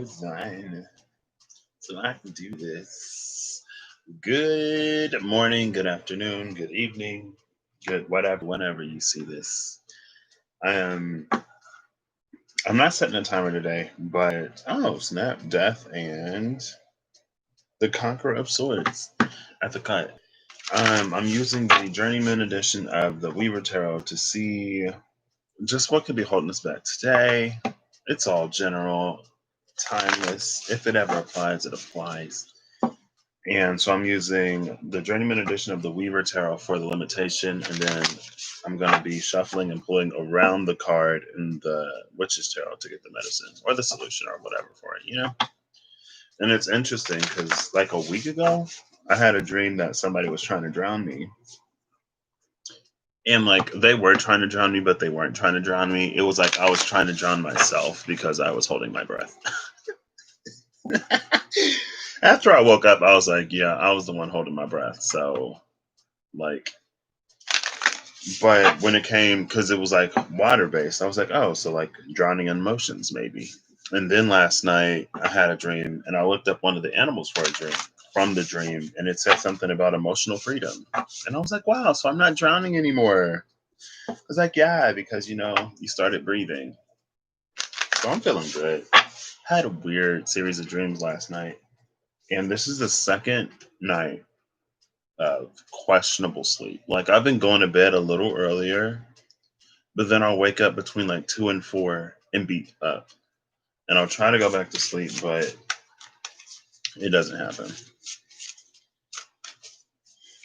Design so I can do this. Good morning, good afternoon, good evening, good whatever, whenever you see this. I am. I'm not setting a timer today, but oh snap, death and the Conqueror of Swords at the cut. I'm using the Journeyman edition of the Weaver Tarot to see just what could be holding us back today. It's all general, timeless. If it ever applies, it applies. And so I'm using the Journeyman edition of the Weaver Tarot for the limitation, and then I'm going to be shuffling and pulling around the card in the Witch's Tarot to get the medicine or the solution or whatever for it. And it's interesting because like a week ago, I had a dream that somebody was trying to drown me. And like they were trying to drown me, but they weren't trying to drown me. It was like I was trying to drown myself because I was holding my breath. After I woke up, I was like, yeah, I was the one holding my breath. So, like, but when it came, because it was like water based, I was like, oh, so like drowning in emotions, maybe. And then last night, I had a dream and I looked up one of the animals for a dream from the dream and it said something about emotional freedom. And I was like, wow, so I'm not drowning anymore. I was like, yeah, because you started breathing. So I'm feeling good. I had a weird series of dreams last night. And this is the second night of questionable sleep. Like I've been going to bed a little earlier, but then I'll wake up between like 2 and 4 and be up. And I'll try to go back to sleep, but it doesn't happen.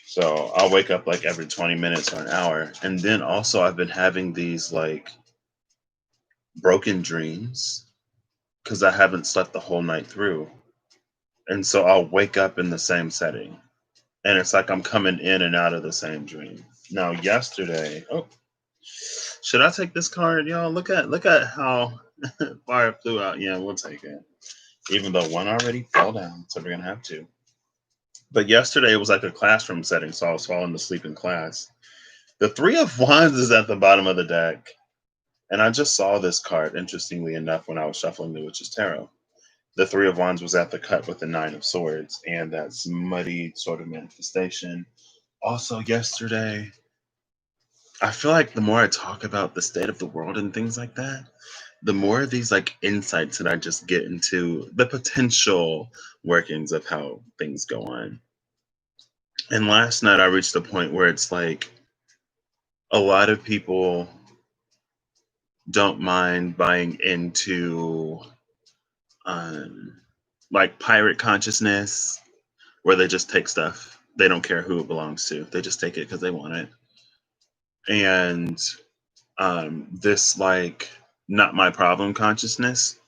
So I'll wake up like every 20 minutes or an hour. And then also I've been having these like broken dreams because I haven't slept the whole night through. And so I'll wake up in the same setting. And it's like I'm coming in and out of the same dream. Now yesterday, oh, should I take this card, y'all? Look at how far it flew out. Yeah, we'll take it. Even though one already fell down, so we're gonna have two. But yesterday it was like a classroom setting, so I was falling asleep in class. The Three of Wands is at the bottom of the deck, and I just saw this card, interestingly enough, when I was shuffling the Witch's Tarot. The Three of Wands was at the cut with the Nine of Swords, and that's muddy sort of manifestation. Also, yesterday, I feel like the more I talk about the state of the world and things like that, the more of these like insights that I just get into the potential workings of how things go on. And last night I reached a point where it's like a lot of people don't mind buying into um, like pirate consciousness, where they just take stuff. They don't care who it belongs to. They just take it because they want it. And this like not my problem consciousness.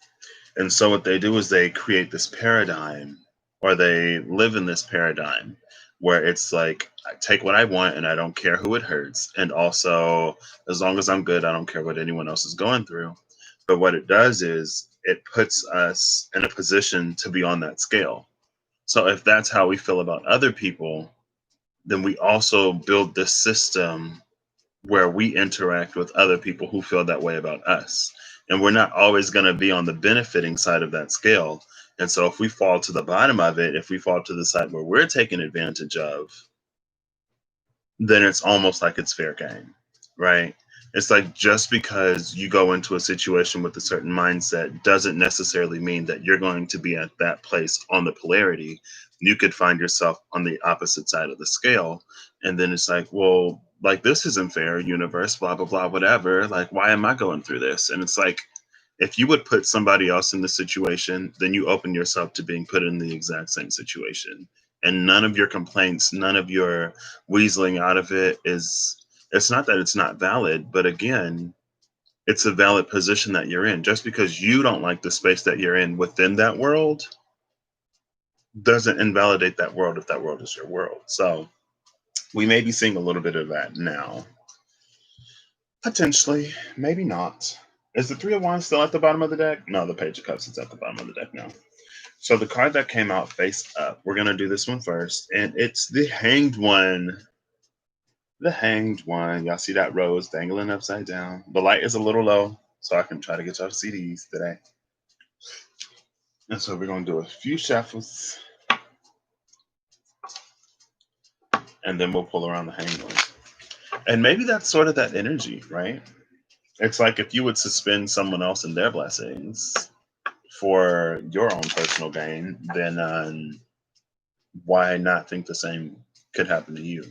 And so what they do is they create this paradigm or they live in this paradigm where it's like I take what I want and I don't care who it hurts. And also as long as I'm good, I don't care what anyone else is going through. But what it does is it puts us in a position to be on that scale. So if that's how we feel about other people, then we also build this system where we interact with other people who feel that way about us. And we're not always going to be on the benefiting side of that scale. And so if we fall to the bottom of it, if we fall to the side where we're taken advantage of, then it's almost like it's fair game, right? It's like just because you go into a situation with a certain mindset doesn't necessarily mean that you're going to be at that place on the polarity. You could find yourself on the opposite side of the scale. And then it's like, well, like this isn't fair, universe, blah, blah, blah, whatever. Like, why am I going through this? And it's like, if you would put somebody else in the situation, then you open yourself to being put in the exact same situation. And none of your complaints, none of your weaseling out of it is, it's not that it's not valid, but again, it's a valid position that you're in. Just because you don't like the space that you're in within that world doesn't invalidate that world if that world is your world. So we may be seeing a little bit of that now. Potentially, maybe not. Is the Three of Wands still at the bottom of the deck? No, the Page of Cups is at the bottom of the deck now. So the card that came out face up, we're gonna do this one first, and it's the Hanged One. The Hanged One. Y'all see that rose dangling upside down? The light is a little low, so I can try to get y'all to see these today. And so we're going to do a few shuffles and then we'll pull around the hanged one. And maybe that's sort of that energy, right? It's like if you would suspend someone else in their blessings for your own personal gain, then why not think the same could happen to you?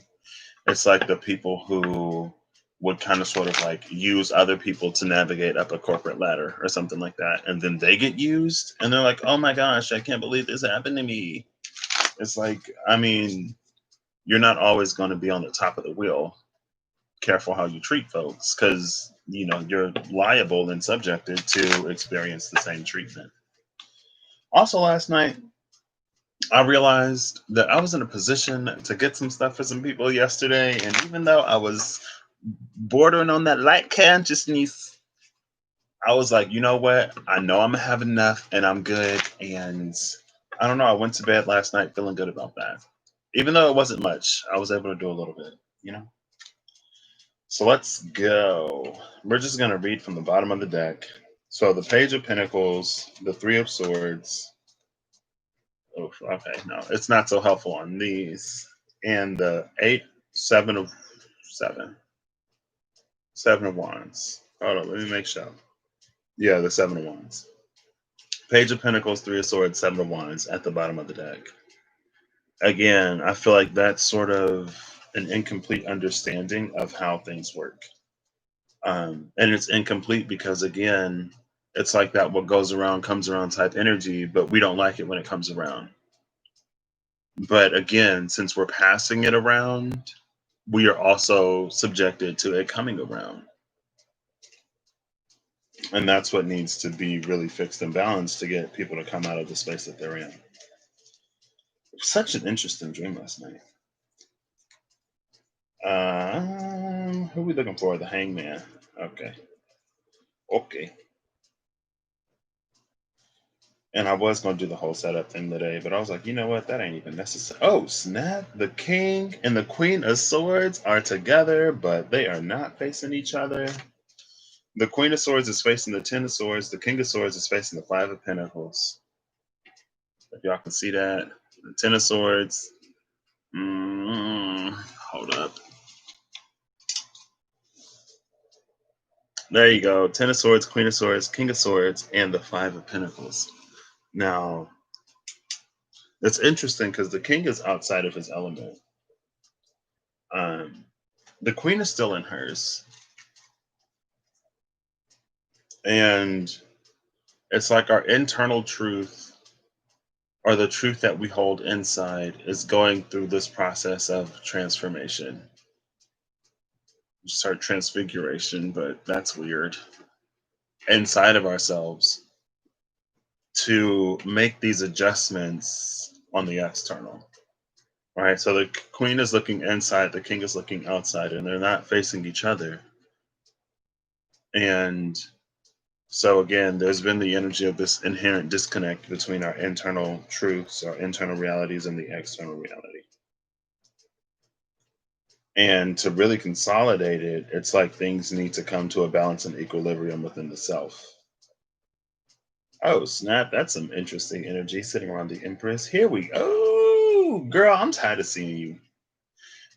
It's like the people who would kind of sort of like use other people to navigate up a corporate ladder or something like that. And then they get used and they're like, oh my gosh, I can't believe this happened to me. It's like, I mean, you're not always going to be on the top of the wheel. Careful how you treat folks because, you're liable and subjected to experience the same treatment. Also, last night, I realized that I was in a position to get some stuff for some people yesterday. And even though I was bordering on that light consciousness, I was like, you know what? I know I'm gonna have enough and I'm good. And I don't know. I went to bed last night feeling good about that. Even though it wasn't much, I was able to do a little bit. So let's go. We're just gonna read from the bottom of the deck. So the Page of Pentacles, the Three of Swords. Oh, okay, no, it's not so helpful on these. And the Eight, seven, Seven of Wands. Hold on, let me make sure. Yeah, the Seven of Wands. Page of Pentacles, Three of Swords, Seven of Wands at the bottom of the deck. Again, I feel like that's sort of an incomplete understanding of how things work. And it's incomplete because, again, it's like that what goes around comes around type energy, but we don't like it when it comes around. But again, since we're passing it around, we are also subjected to it coming around. And that's what needs to be really fixed and balanced to get people to come out of the space that they're in. Such an interesting dream last night. Who are we looking for? The Hangman. Okay. Okay. And I was going to do the whole setup thing today, but I was like, you know what? That ain't even necessary. Oh, snap. The King and the Queen of Swords are together, but they are not facing each other. The Queen of Swords is facing the Ten of Swords. The King of Swords is facing the Five of Pentacles. If y'all can see that. The Ten of Swords. Hold up. There you go. Ten of Swords, Queen of Swords, King of Swords, and the Five of Pentacles. Now, it's interesting because the King is outside of his element. The Queen is still in hers. And it's like our internal truth, or the truth that we hold inside, is going through this process of transformation. Start transfiguration, but that's weird. Inside of ourselves to make these adjustments on the external. Right? So the Queen is looking inside, the King is looking outside, and they're not facing each other. And so again, there's been the energy of this inherent disconnect between our internal truths, our internal realities, and the external reality. And to really consolidate it, it's like things need to come to a balance and equilibrium within the self. Oh, snap. That's some interesting energy sitting around the Empress. Here we go. Oh, girl, I'm tired of seeing you.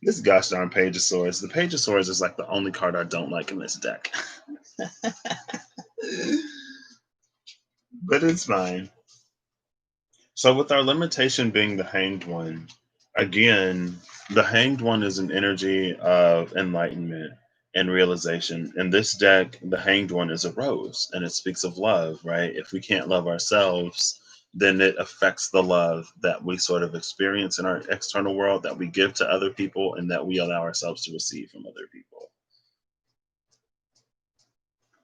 This gosh darn Page of Swords. The Page of Swords is like the only card I don't like in this deck. But it's fine. So, with our limitation being the Hanged One, again, the Hanged One is an energy of enlightenment and realization. In this deck, the Hanged One is a rose and it speaks of love, right? If we can't love ourselves, then it affects the love that we sort of experience in our external world, that we give to other people, and that we allow ourselves to receive from other people.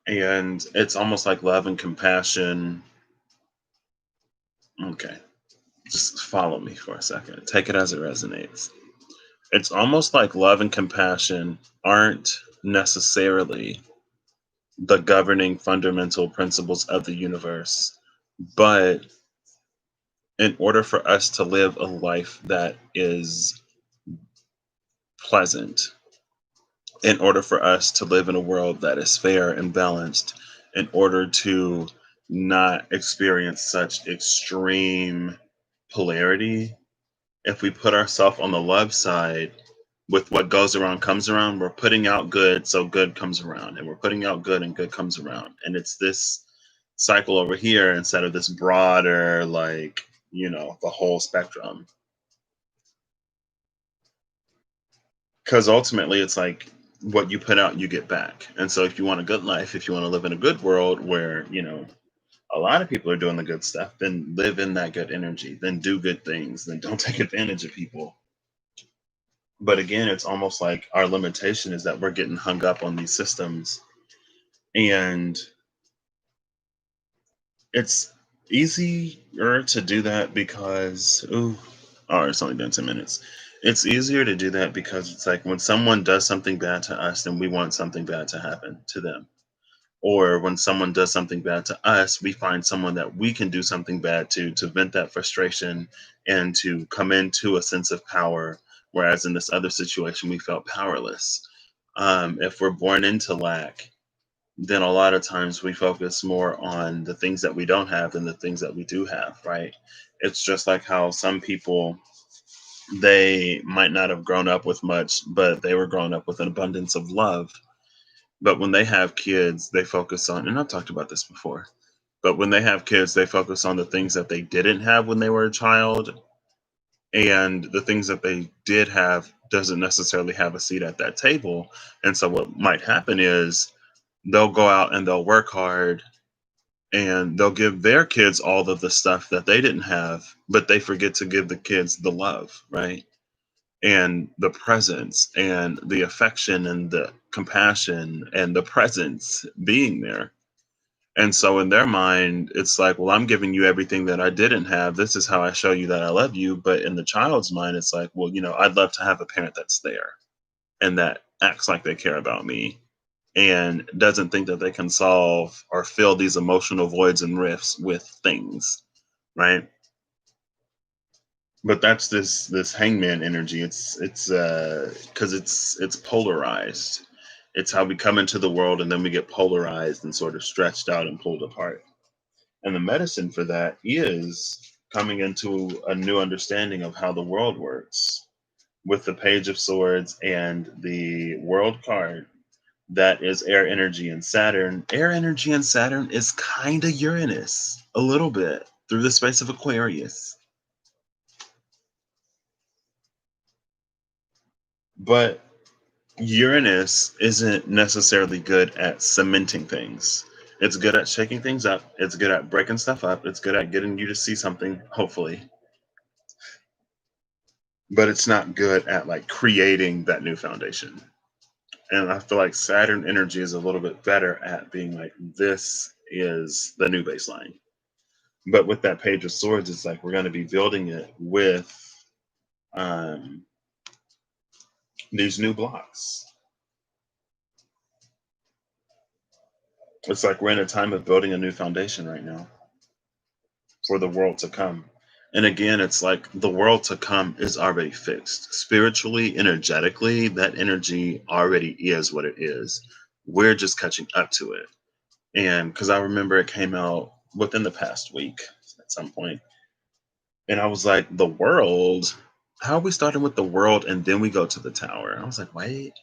And it's almost like love and compassion. Okay, just follow me for a second. Take it as it resonates. It's almost like love and compassion aren't necessarily the governing fundamental principles of the universe, but in order for us to live a life that is pleasant, in order for us to live in a world that is fair and balanced, in order to not experience such extreme polarity. If we put ourselves on the love side, with what goes around comes around, we're putting out good, so good comes around, and we're putting out good, and good comes around. And it's this cycle over here instead of this broader, like, the whole spectrum. Because ultimately, it's like what you put out, you get back. And so, if you want a good life, if you want to live in a good world where, a lot of people are doing the good stuff, then live in that good energy, then do good things, then don't take advantage of people. But again, it's almost like our limitation is that we're getting hung up on these systems, and it's easier to do that because, oh, it's only been 10 minutes. It's easier to do that because it's like when someone does something bad to us, then we want something bad to happen to them. Or when someone does something bad to us, we find someone that we can do something bad to vent that frustration and to come into a sense of power. Whereas in this other situation, we felt powerless. If we're born into lack, then a lot of times we focus more on the things that we don't have than the things that we do have, right? It's just like how some people, they might not have grown up with much, but they were growing up with an abundance of love. But when they have kids, they focus on, and I've talked about this before, but when they have kids, they focus on the things that they didn't have when they were a child. And the things that they did have doesn't necessarily have a seat at that table. And so what might happen is they'll go out and they'll work hard and they'll give their kids all of the stuff that they didn't have, but they forget to give the kids the love, right? And the presence and the affection and the compassion and the presence being there. And so in their mind, it's like, well, I'm giving you everything that I didn't have. This is how I show you that I love you. But in the child's mind, it's like, well, I'd love to have a parent that's there and that acts like they care about me and doesn't think that they can solve or fill these emotional voids and rifts with things, right? But that's this hangman energy. It's because it's polarized. It's how we come into the world and then we get polarized and sort of stretched out and pulled apart. And the medicine for that is coming into a new understanding of how the world works. With the Page of Swords and the World card, that is air energy and Saturn. Air energy and Saturn is kind of Uranus, a little bit, through the space of Aquarius. But Uranus isn't necessarily good at cementing things. It's good at shaking things up. It's good at breaking stuff up. It's good at getting you to see something, hopefully. But it's not good at like creating that new foundation. And I feel like Saturn energy is a little bit better at being like, this is the new baseline. But with that Page of Swords, it's like we're going to be building it with um, these new blocks. It's like we're in a time of building a new foundation right now for the world to come. And again, it's like the world to come is already fixed. Spiritually, energetically, that energy already is what it is. We're just catching up to it. And because I remember it came out within the past week at some point, and I was like, the world? How are we starting with the world and then we go to the tower? I was like, wait.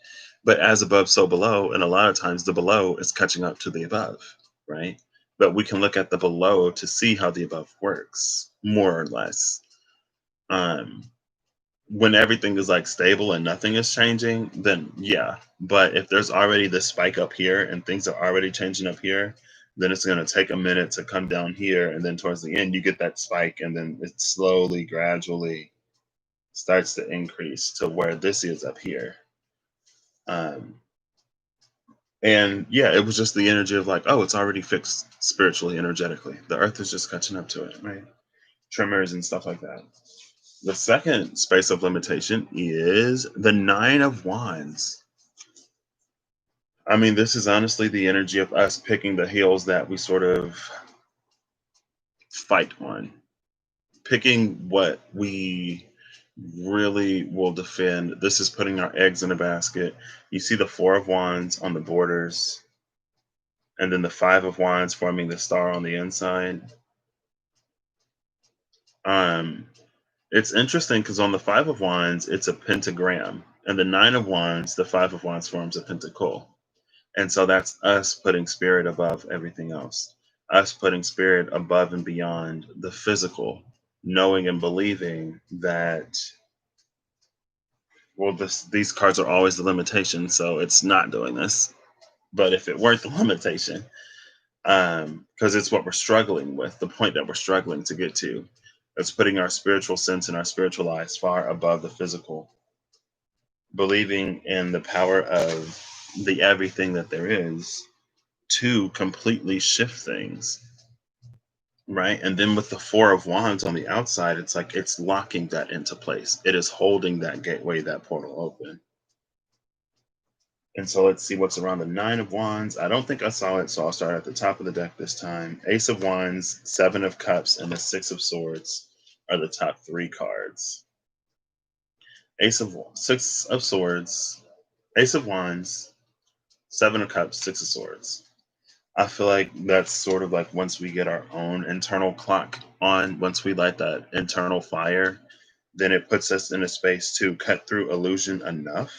But as above, so below. And a lot of times the below is catching up to the above, right? But we can look at the below to see how the above works, more or less. Um, when everything is like stable and nothing is changing, then yeah. But if there's already this spike up here and things are already changing up here, then it's going to take a minute to come down here. And then towards the end, you get that spike, and then it slowly, gradually starts to increase to where this is up here. Um, and yeah, it was just the energy of like, oh, it's already fixed spiritually, energetically. The earth is just catching up to it, right? Tremors and stuff like that. The second space of limitation is the Nine of Wands. I mean, this is honestly the energy of us picking the heels that we sort of fight on, picking what we really will defend. This is putting our eggs in a basket. You see the Four of Wands on the borders. and then the Five of Wands forming the star on the inside. Um, it's interesting because on the Five of Wands, it's a pentagram, and the Nine of Wands, the Five of Wands forms a pentacle. And so that's us putting spirit above everything else, us putting spirit above and beyond the physical, knowing and believing that, well, these cards are always the limitation, so it's not doing this. But if it weren't the limitation, because it's what we're struggling with, the point that we're struggling to get to, it's putting our spiritual sense and our spiritual lives far above the physical, believing in the power of the everything that there is to completely shift things, right? And then with the Four of Wands on the outside, it's like it's locking that into place. It is holding that gateway, that portal open. And so let's see what's around the Nine of Wands. I don't think I saw it, so I'll start at the top of the deck this time. Ace of Wands, Seven of Cups, and the Six of Swords are the top three cards. Six of Swords, Ace of Wands, Seven of Cups, Six of Swords. I feel like that's sort of like once we get our own internal clock on, once we light that internal fire, then it puts us in a space to cut through illusion enough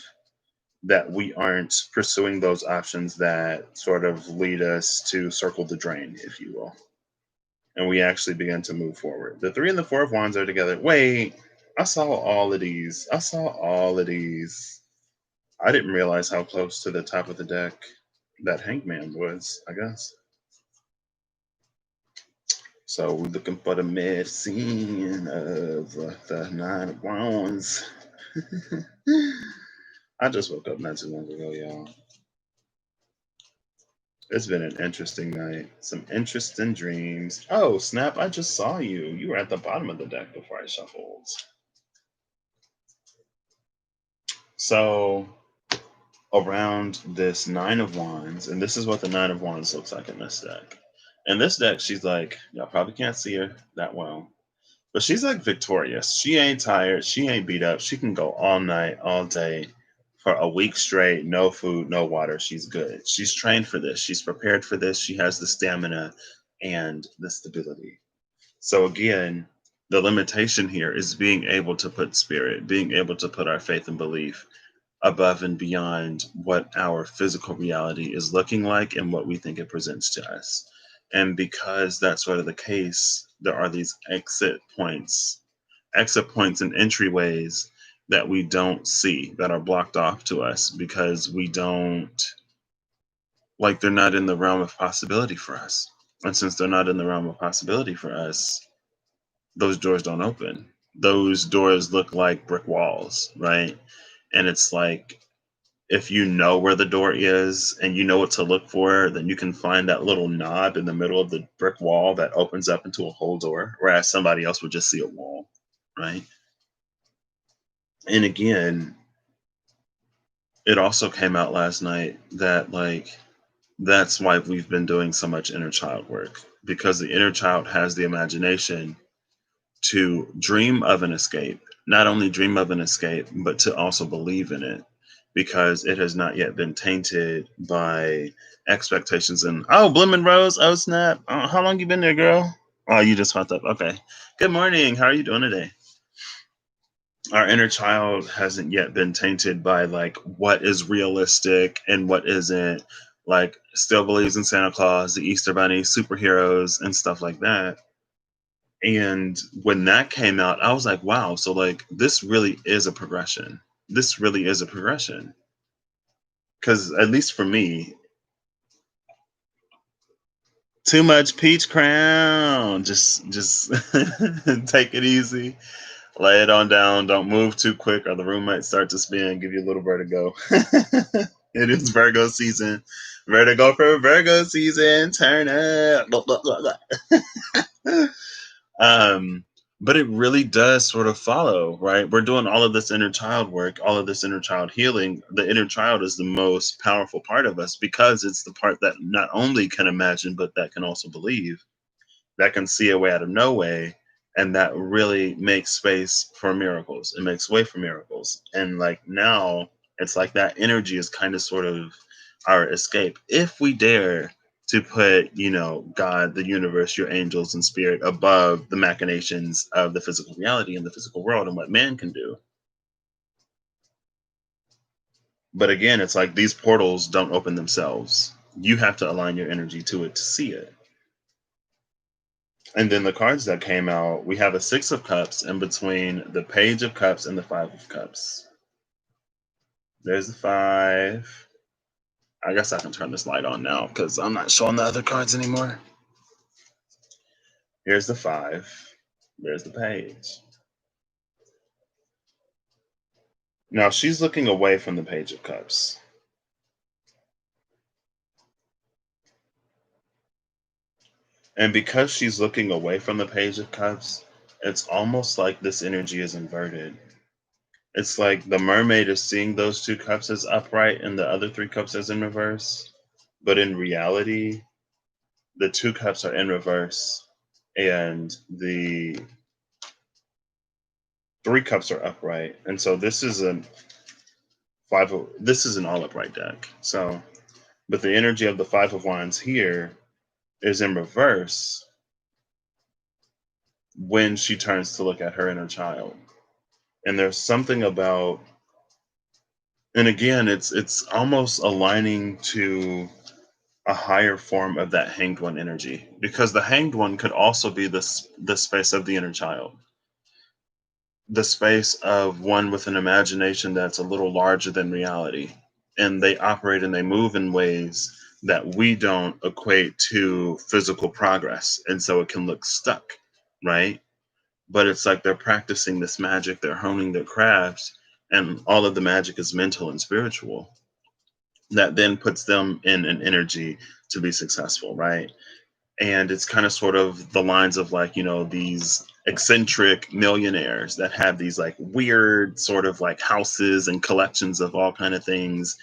that we aren't pursuing those options that sort of lead us to circle the drain, if you will. And we actually begin to move forward. The Three and the Four of Wands are together. Wait, I saw all of these. I saw all of these. I didn't realize how close to the top of the deck that Hangman was, I guess. So we're looking for the medicine of the Nine of Wands. I just woke up not too long ago, y'all. It's been an interesting night. Some interesting dreams. Oh, snap, I just saw you. You were at the bottom of the deck before I shuffled. So, around this Nine of Wands, and this is what the Nine of Wands looks like in this deck. In this deck, she's like, y'all probably can't see her that well, but she's like victorious. She ain't tired. She ain't beat up. She can go all night, all day for a week straight, no food, no water. She's good. She's trained for this. She's prepared for this. She has the stamina and the stability. So, again, the limitation here is being able to put spirit, being able to put our faith and belief above and beyond what our physical reality is looking like and what we think it presents to us. And because that's sort of the case, there are these exit points and entryways that we don't see, that are blocked off to us because we don't, like, they're not in the realm of possibility for us. And since they're not in the realm of possibility for us, those doors don't open. Those doors look like brick walls, right? And it's like, if you know where the door is and you know what to look for, then you can find that little knob in the middle of the brick wall that opens up into a whole door, whereas somebody else would just see a wall, right? And again, it also came out last night that, like, that's why we've been doing so much inner child work, because the inner child has the imagination to dream of an escape, not only dream of an escape, but to also believe in it, because it has not yet been tainted by expectations. And oh, Bloomin' Rose, oh snap! How long you been there, girl? Oh, you just popped up. Okay. Good morning. How are you doing today? Our inner child hasn't yet been tainted by, like, what is realistic and what isn't. Like, still believes in Santa Claus, the Easter Bunny, superheroes, and stuff like that. And when that came out, I was like, wow, so like this really is a progression. This really is a progression. Because at least for me, too much peach crown. Just take it easy. Lay it on down. Don't move too quick or the room might start to spin, give you a little vertigo. It is Virgo season. Vertigo for Virgo season. Turn up. Um, but it really does sort of follow, right? We're doing all of this inner child work, all of this inner child healing. The inner child is the most powerful part of us because it's the part that not only can imagine, but that can also believe, that can see a way out of no way. And that really makes space for miracles. It makes way for miracles. And like now, it's like that energy is kind of sort of our escape if we dare to put, God, the universe, your angels, and spirit above the machinations of the physical reality and the physical world and what man can do. But again, it's like these portals don't open themselves. You have to align your energy to it to see it. And then the cards that came out, we have a Six of Cups in between the Page of Cups and the Five of Cups. There's the five. I guess I can turn this light on now because I'm not showing the other cards anymore. Here's the five. There's the page. Now she's looking away from the Page of Cups. And because she's looking away from the Page of Cups, it's almost like this energy is inverted. It's like the mermaid is seeing those two cups as upright and the other three cups as in reverse. But in reality, the two cups are in reverse and the three cups are upright. And so this is this is an all upright deck. So but the energy of the Five of Wands here is in reverse when she turns to look at her inner child. And there's something about, and again, it's almost aligning to a higher form of that hanged one energy, because the hanged one could also be the space of the inner child, the space of one with an imagination that's a little larger than reality, and they operate and they move in ways that we don't equate to physical progress, and so it can look stuck, right? But it's like they're practicing this magic, they're honing their crafts, and all of the magic is mental and spiritual, that then puts them in an energy to be successful, right? And it's kind of sort of the lines of like, these eccentric millionaires that have these like weird sort of like houses and collections of all kind of things.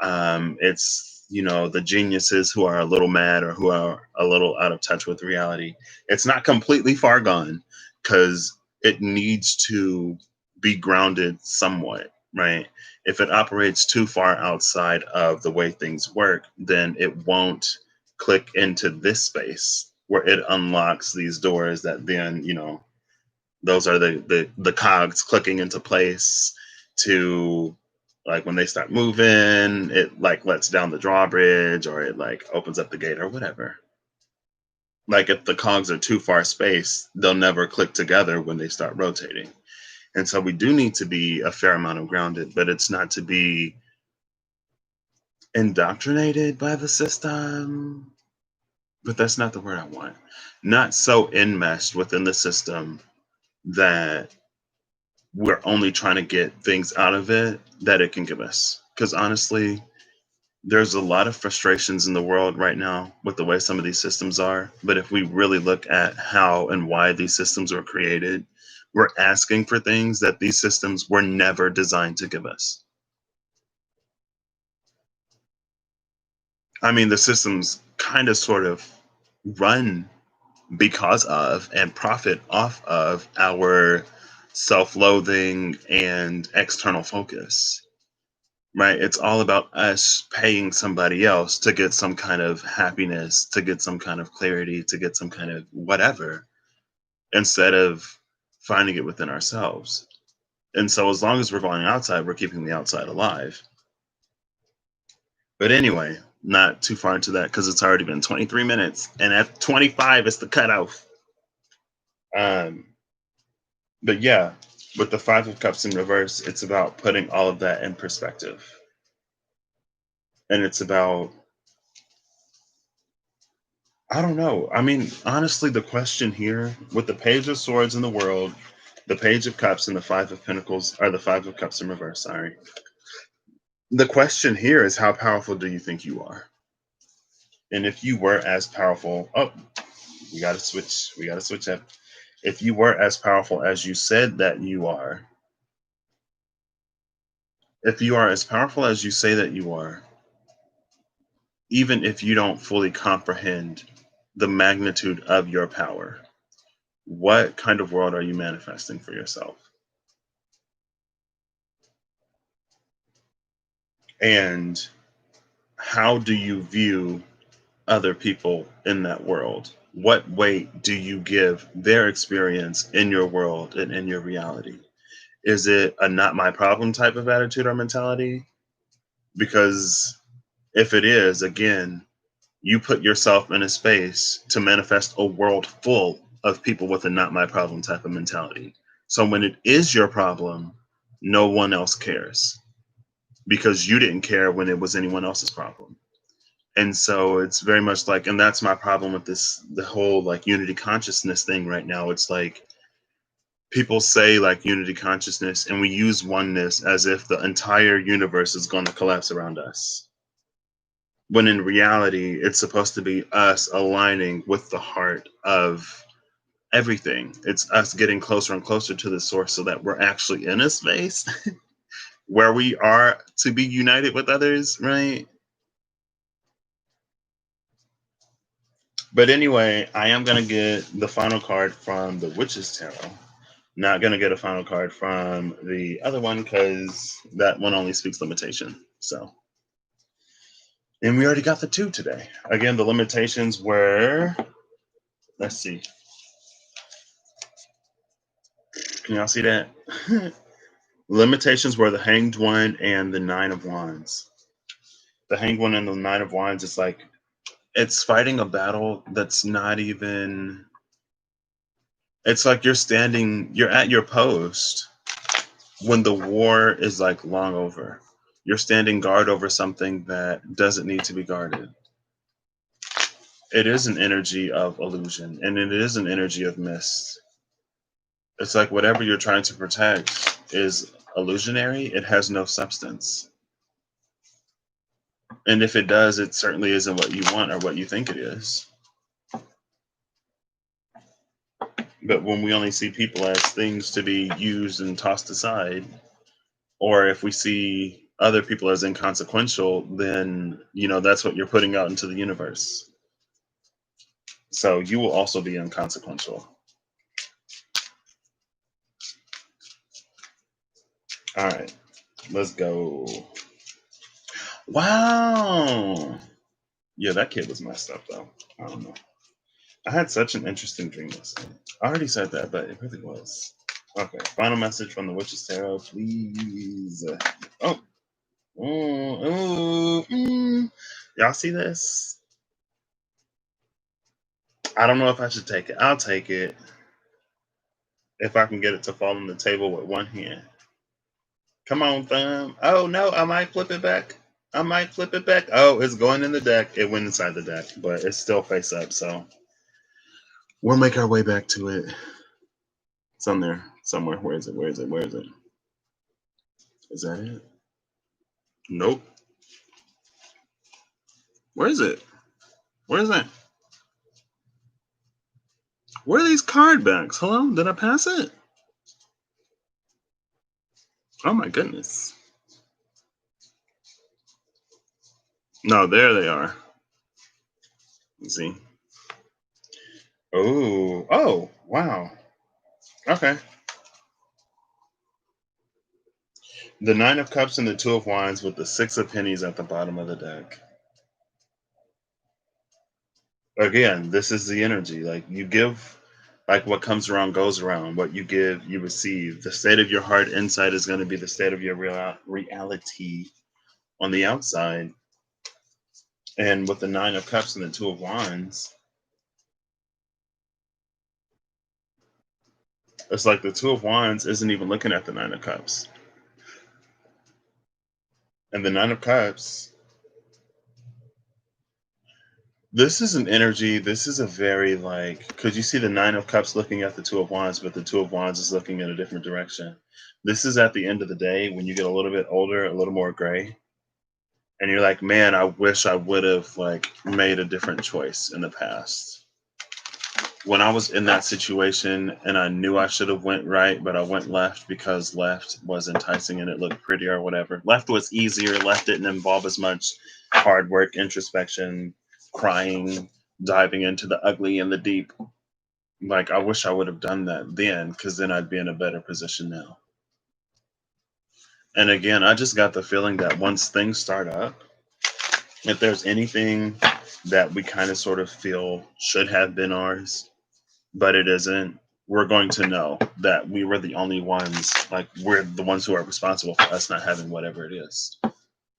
It's, the geniuses who are a little mad or who are a little out of touch with reality. It's not completely far gone because it needs to be grounded somewhat, right? If it operates too far outside of the way things work, then it won't click into this space where it unlocks these doors that then, those are the cogs clicking into place to, like, when they start moving, it like lets down the drawbridge or it like opens up the gate or whatever. Like if the cogs are too far spaced, they'll never click together when they start rotating. And so we do need to be a fair amount of grounded, but it's not to be indoctrinated by the system. But that's not the word I want. Not so enmeshed within the system that we're only trying to get things out of it that it can give us. Because honestly, there's a lot of frustrations in the world right now with the way some of these systems are. But if we really look at how and why these systems were created, we're asking for things that these systems were never designed to give us. I mean, the systems kind of sort of run because of and profit off of our self-loathing and external focus, right? It's all about us paying somebody else to get some kind of happiness, to get some kind of clarity, to get some kind of whatever, instead of finding it within ourselves. And so as long as we're going outside, we're keeping the outside alive. But anyway, not too far into that because it's already been 23 minutes and at 25 is the cutoff. um But yeah, with the Five of Cups in reverse, it's about putting all of that in perspective. And it's about, I don't know. I mean, honestly, the question here with the Page of Swords in the world, the Page of Cups, and the Five of Pentacles, or the Five of Cups in reverse, sorry. The question here is, how powerful do you think you are? And if you were as powerful, oh, we got to switch. We got to switch up. If you were as powerful as you said that you are, if you are as powerful as you say that you are, even if you don't fully comprehend the magnitude of your power, what kind of world are you manifesting for yourself? And how do you view other people in that world? What weight do you give their experience in your world and in your reality? Is it a not my problem type of attitude or mentality? Because if it is, again, you put yourself in a space to manifest a world full of people with a not my problem type of mentality. So when it is your problem, no one else cares because you didn't care when it was anyone else's problem. And so it's very much like, and that's my problem with this, the whole like unity consciousness thing right now. It's like people say like unity consciousness, and we use oneness as if the entire universe is going to collapse around us. When in reality, it's supposed to be us aligning with the heart of everything. It's us getting closer and closer to the source so that we're actually in a space where we are to be united with others, right? But anyway, I am going to get the final card from the Witch's Tarot. Not going to get a final card from the other one because that one only speaks limitation. So, and we already got the two today. Again, the limitations were, let's see. Can y'all see that? Limitations were the Hanged One and the Nine of Wands. The Hanged One and the Nine of Wands is like, it's fighting a battle that's not even, it's like you're at your post when the war is like long over. You're standing guard over something that doesn't need to be guarded. It is an energy of illusion and it is an energy of mist. It's like whatever you're trying to protect is illusionary, it has no substance. And if it does, it certainly isn't what you want or what you think it is. But when we only see people as things to be used and tossed aside, or if we see other people as inconsequential, then that's what you're putting out into the universe. So you will also be inconsequential. All right, let's go. Wow. Yeah, that kid was messed up though. I don't know. I had such an interesting dream last night. I already said that, but it really was. Okay, final message from the Witch's Tarot, please. Oh, y'all see this? I don't know if I should take it. I'll take it if I can get it to fall on the table with one hand. Come on, thumb. Oh no, I might flip it back. I might flip it back. Oh, it's going in the deck. It went inside the deck, but it's still face up. So we'll make our way back to it. It's on there somewhere. Where is it? Where is it? Where is it? Is that it? Nope. Where is it? Where is that? Where are these card backs? Hello? Did I pass it? Oh my goodness. No, there they are. Let's see. Oh, wow. Okay. The Nine of Cups and the Two of Wands with the Six of Pennies at the bottom of the deck. Again, this is the energy. Like you give, like what comes around goes around. What you give, you receive. The state of your heart inside is going to be the state of your reality on the outside. And with the Nine of Cups and the Two of Wands, it's like the Two of Wands isn't even looking at the Nine of Cups. And the Nine of Cups, this is an energy, this is a very like, because you see the Nine of Cups looking at the Two of Wands, but the Two of Wands is looking in a different direction. This is at the end of the day when you get a little bit older, a little more gray, and you're like, man, I wish I would have like made a different choice in the past. When I was in that situation and I knew I should have went right, but I went left because left was enticing and it looked prettier or whatever. Left was easier. Left didn't involve as much hard work, introspection, crying, diving into the ugly and the deep. Like I wish I would have done that then, because then I'd be in a better position now. And again, I just got the feeling that once things start up, If there's anything that we kind of sort of feel should have been ours, but it isn't, we're going to know that we were the only ones, like we're the ones who are responsible for us not having whatever it is.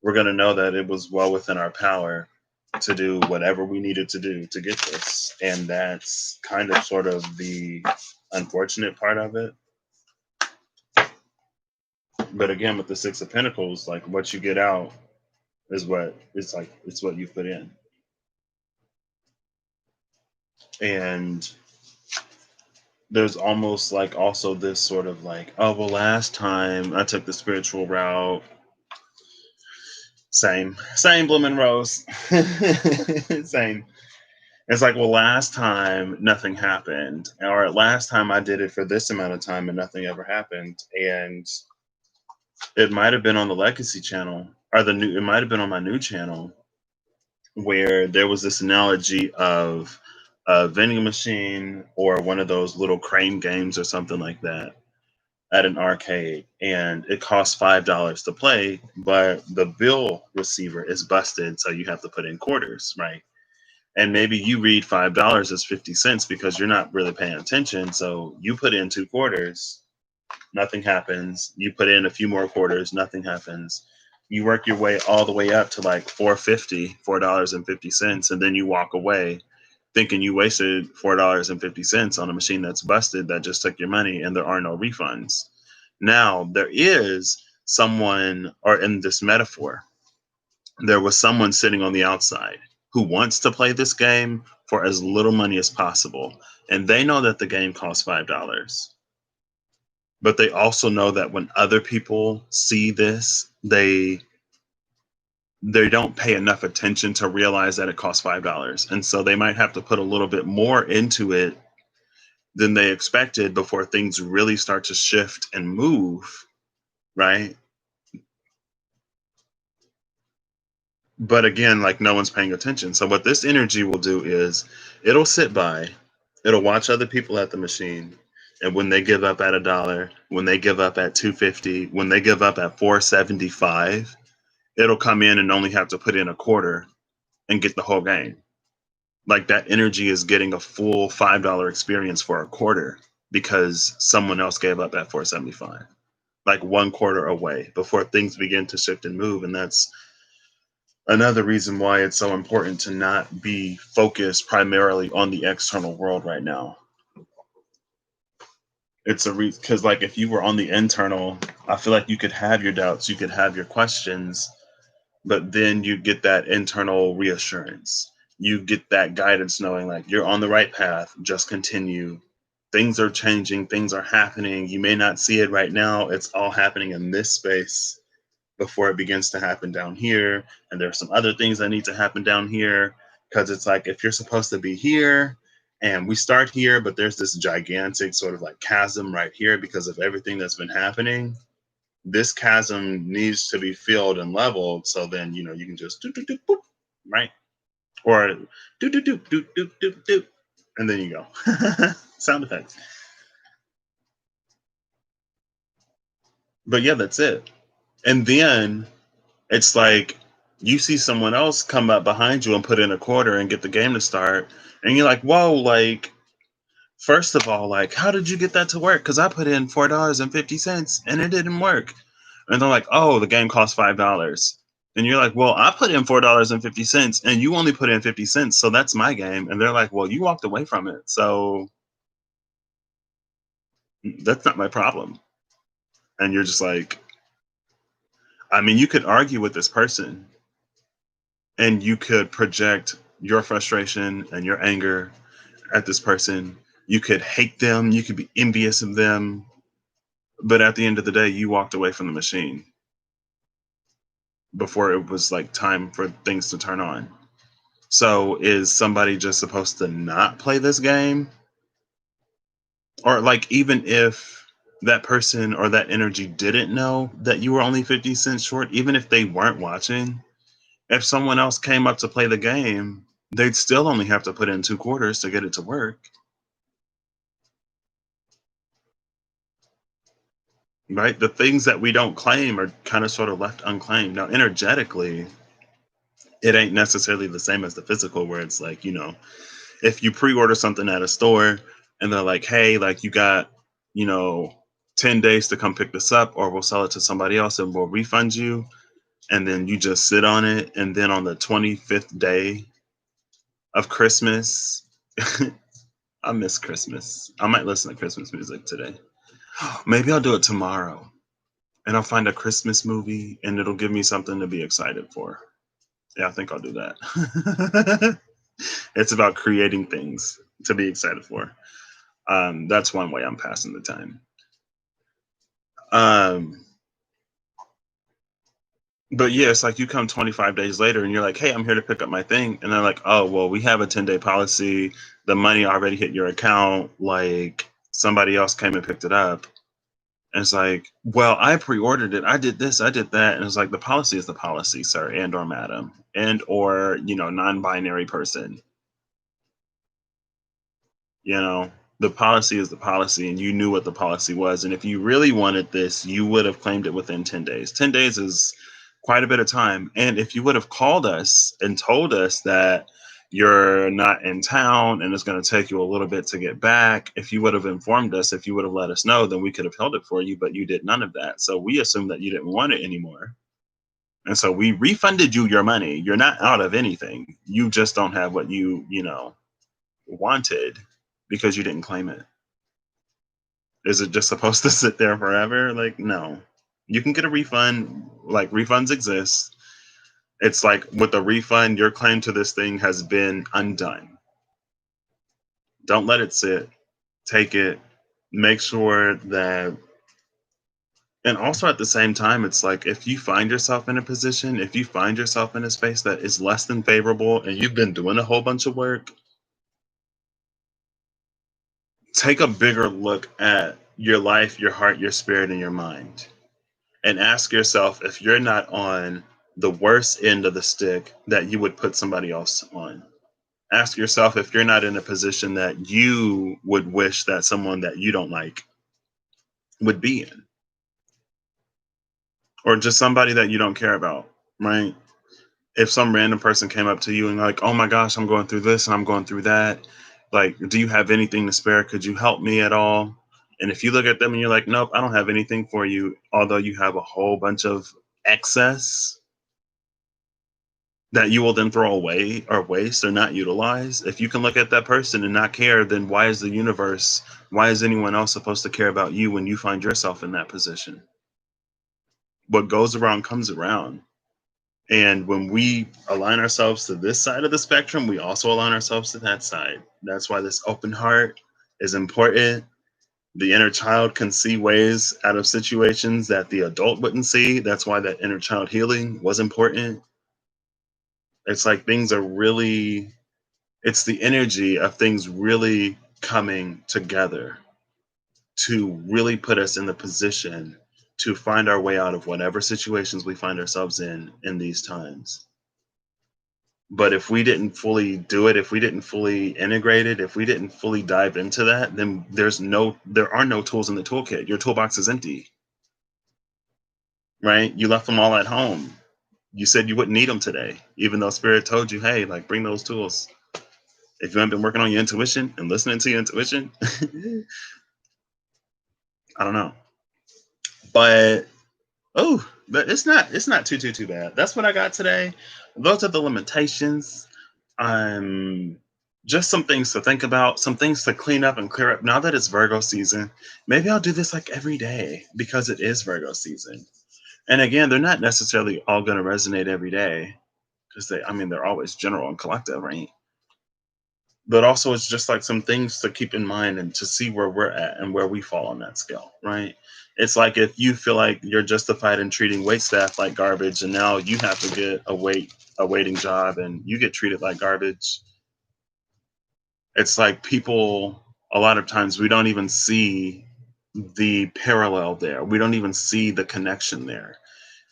We're going to know that it was well within our power to do whatever we needed to do to get this. And that's kind of sort of the unfortunate part of it. But again, with the Six of Pentacles, like what you get out is what it's like, it's what you put in. And there's almost like also this sort of like, oh, well, last time I took the spiritual route. Same blooming rose. Same. It's like, well, last time nothing happened, or last time I did it for this amount of time and nothing ever happened. And it might have been on the Legacy channel, or it might have been on my new channel, where there was this analogy of a vending machine or one of those little crane games or something like that at an arcade, and it costs $5 to play, but the bill receiver is busted, so you have to put in quarters, right? And maybe you read $5 as 50 cents because you're not really paying attention. So you put in two quarters, nothing happens. You put in a few more quarters, nothing happens. You work your way all the way up to like $4.50, and then you walk away thinking you wasted $4.50 on a machine that's busted that just took your money and there are no refunds. Now, there is someone, or in this metaphor, there was someone sitting on the outside who wants to play this game for as little money as possible. And they know that the game costs $5. But they also know that when other people see this, they don't pay enough attention to realize that it costs $5. And so they might have to put a little bit more into it than they expected before things really start to shift and move, right? But again, like no one's paying attention. So what this energy will do is it'll sit by, it'll watch other people at the machine. And when they give up at $1, when they give up at 250, when they give up at 475, it'll come in and only have to put in a quarter and get the whole game. Like that energy is getting a full $5 experience for a quarter because someone else gave up at 475. Like one quarter away before things begin to shift and move. And that's another reason why it's so important to not be focused primarily on the external world right now. It's a reason because, like, if you were on the internal, I feel like you could have your doubts, you could have your questions, but then you get that internal reassurance. You get that guidance knowing, like, you're on the right path, just continue. Things are changing, things are happening. You may not see it right now, it's all happening in this space before it begins to happen down here. And there's some other things that need to happen down here because it's like if you're supposed to be here and we start here, but there's this gigantic sort of like chasm right here because of everything that's been happening. This chasm needs to be filled and leveled. So then, you can just do, do, do, boop, right? Or do, do, do, do, do, do, do. And then you go. Sound effects. But yeah, that's it. And then it's like you see someone else come up behind you and put in a quarter and get the game to start, and you're like, "Whoa!" Like, first of all, like, how did you get that to work? Because I put in $4.50 and it didn't work. And they're like, "Oh, the game costs $5." And you're like, "Well, I put in $4.50 and you only put in 50 cents, so that's my game." And they're like, "Well, you walked away from it, so that's not my problem." And you're just like, I mean, you could argue with this person and you could project your frustration and your anger at this person. You could hate them, you could be envious of them, but at the end of the day, you walked away from the machine before it was like time for things to turn on. So is somebody just supposed to not play this game? Or like even if that person or that energy didn't know that you were only 50 cents short, even if they weren't watching, if someone else came up to play the game, they'd still only have to put in two quarters to get it to work. Right? The things that we don't claim are kind of sort of left unclaimed. Now, energetically, It ain't necessarily the same as the physical, where it's like, if you pre-order something at a store and they're like, hey, like you got, you know, 10 days to come pick this up, or we'll sell it to somebody else and we'll refund you. And then you just sit on it. And then on the 25th day of Christmas, I miss Christmas. I might listen to Christmas music today. Maybe I'll do it tomorrow and I'll find a Christmas movie and it'll give me something to be excited for. Yeah, I think I'll do that. It's about creating things to be excited for. That's one way I'm passing the time. Um, but yeah, it's like you come 25 days later and you're like, hey, I'm here to pick up my thing. And they're like, oh, well, we have a 10-day policy. The money already hit your account. Like somebody else came and picked it up. And it's like, well, I pre-ordered it. I did this, I did that. And it's like, the policy is the policy, sir, and or madam, and or, non-binary person. You know, the policy is the policy, and you knew what the policy was. And if you really wanted this, you would have claimed it within 10 days. 10 days is quite a bit of time. And if you would have called us and told us that you're not in town and it's going to take you a little bit to get back, if you would have informed us, if you would have let us know, then we could have held it for you. But you did none of that. So we assumed that you didn't want it anymore. And so we refunded you your money. You're not out of anything. You just don't have what you wanted because you didn't claim it. Is it just supposed to sit there forever? Like, no. You can get a refund. Like, refunds exist. It's like with a refund, your claim to this thing has been undone. Don't let it sit. Take it. Make sure that. And also at the same time, it's like if you find yourself in a position, if you find yourself in a space that is less than favorable and you've been doing a whole bunch of work, take a bigger look at your life, your heart, your spirit, and your mind, and ask yourself if you're not on the worst end of the stick that you would put somebody else on. Ask yourself if you're not in a position that you would wish that someone that you don't like would be in, or just somebody that you don't care about, right? If some random person came up to you and like, oh my gosh, I'm going through this and I'm going through that, like, do you have anything to spare? Could you help me at all? And if you look at them and you're like, nope, I don't have anything for you, although you have a whole bunch of excess that you will then throw away or waste or not utilize. If you can look at that person and not care, then why is the universe, why is anyone else supposed to care about you when you find yourself in that position? What goes around comes around. And when we align ourselves to this side of the spectrum, we also align ourselves to that side. That's why this open heart is important. The inner child can see ways out of situations that the adult wouldn't see. That's why that inner child healing was important. It's like things are really, it's the energy of things really coming together to really put us in the position to find our way out of whatever situations we find ourselves in these times. But if we didn't fully do it, if we didn't fully integrate it, if we didn't fully dive into that, then there are no tools in the toolkit. Your toolbox is empty, right? You left them all at home. You said you wouldn't need them today, even though spirit told you, hey, like bring those tools. If you haven't been working on your intuition and listening to your intuition, I don't know. But but it's not too bad. That's what I got today. Those are the limitations. Um just some things to think about, some things to clean up and clear up. Now that it's Virgo season, maybe I'll do this like every day because it is Virgo season. And again, they're not necessarily all going to resonate every day because they're always general and collective, right? But also it's just like some things to keep in mind and to see where we're at and where we fall on that scale, right? It's like if you feel like you're justified in treating wait staff like garbage and now you have to get a waiting job and you get treated like garbage. It's like people, a lot of times we don't even see the parallel there. We don't even see the connection there.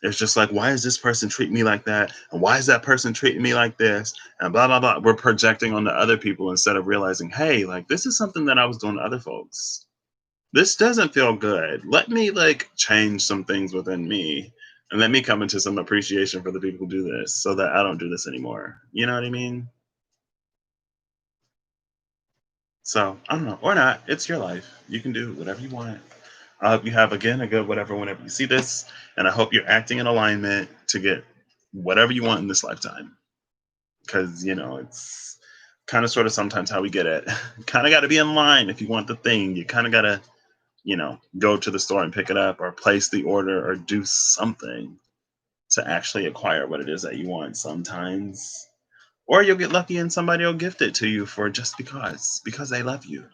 It's just like, why is this person treating me like that? And why is that person treating me like this? And blah, blah, blah. We're projecting on the other people instead of realizing, hey, like this is something that I was doing to other folks. This doesn't feel good. Let me like change some things within me And let me come into some appreciation for the people who do this so that I don't do this anymore. You know what I mean? So I don't know. Or not. It's your life. You can do whatever you want. I hope you have again a good whatever whenever you see this. And I hope you're acting in alignment to get whatever you want in this lifetime. Because, it's kind of sort of sometimes how we get it. Kind of got to be in line if you want the thing. You kind of got to, go to the store and pick it up or place the order or do something to actually acquire what it is that you want sometimes. Or you'll get lucky and somebody will gift it to you for just because they love you.